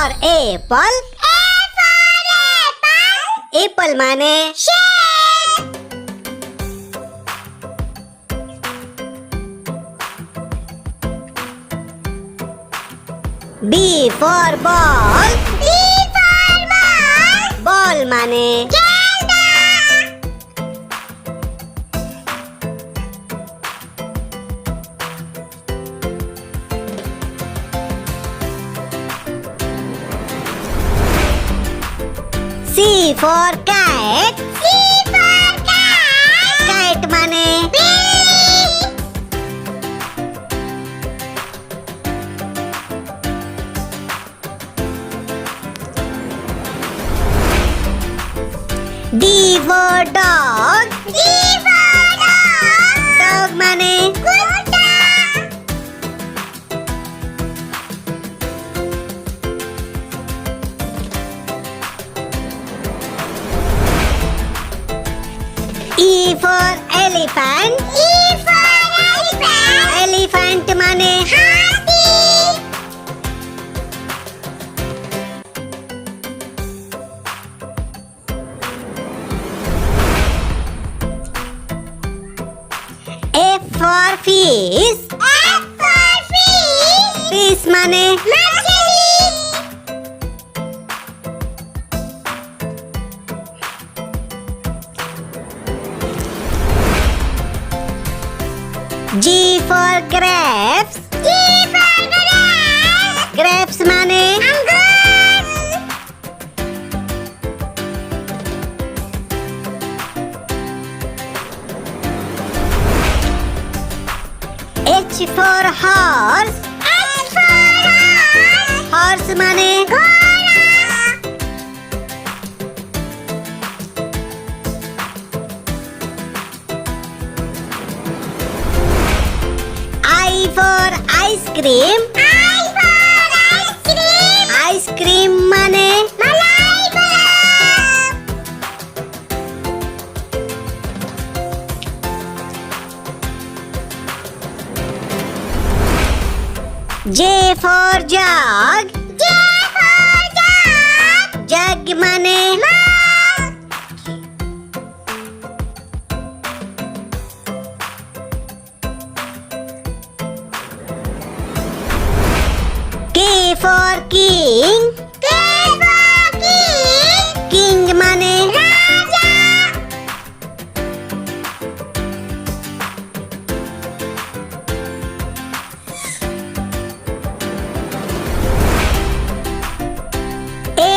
for apple. Apple মানে B for ball. Ball মানে C for cat. Cat মানে D for dog. Dog মানে E for elephant. Elephant মানে F for fish. Fish মানে G for grapes. Grapes মানে H for horse. Horse মানে I for ice cream. Ice cream মানে J for jug. Jug মানে K for king. King মানে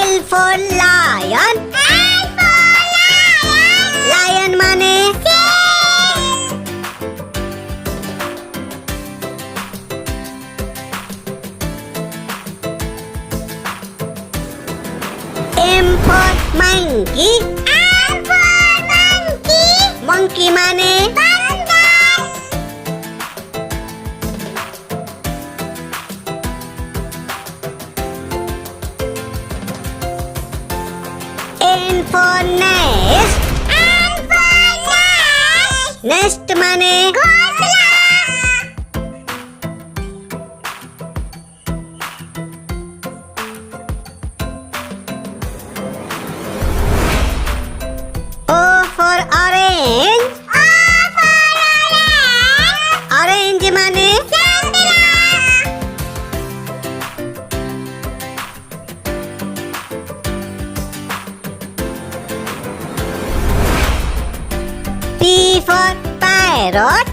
L for lion. Lion মানে M for monkey. Monkey মানে N for nest. Nest মানে O for orange. Orange মানে P for parrot.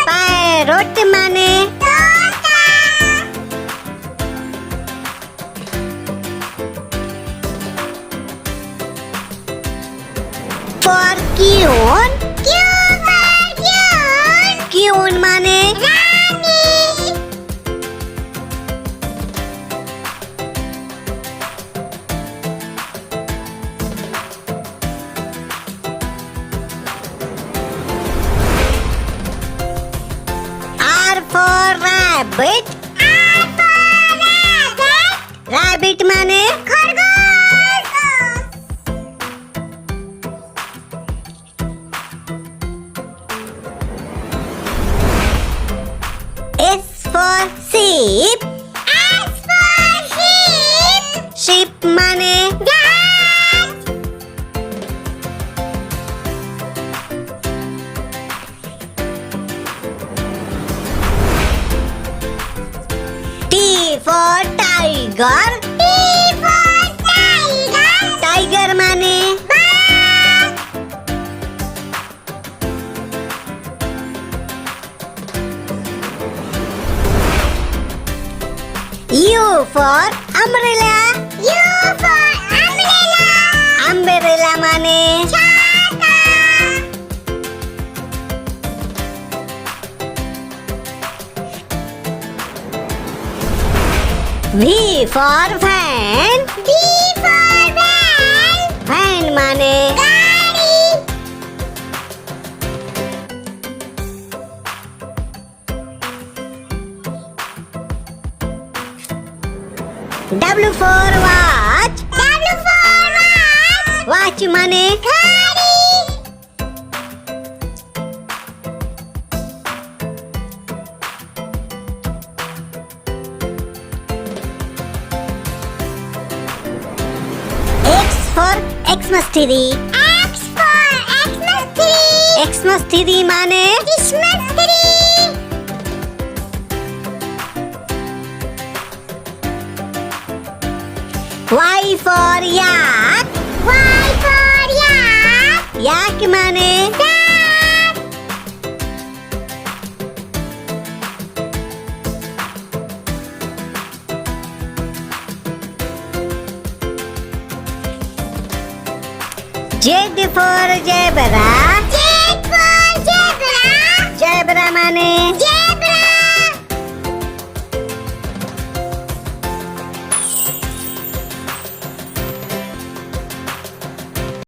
Parrot মানে for queen. Queen মানে R for rabbit. Rabbit মানে S for sheep. T for tiger. Tiger माने U for umbrella. Umbrella माने V for fan. Fan माने W for watch. Watch माने X for Xmas tree. Xmas tree माने Y for yak. Yak माने Z for zebra.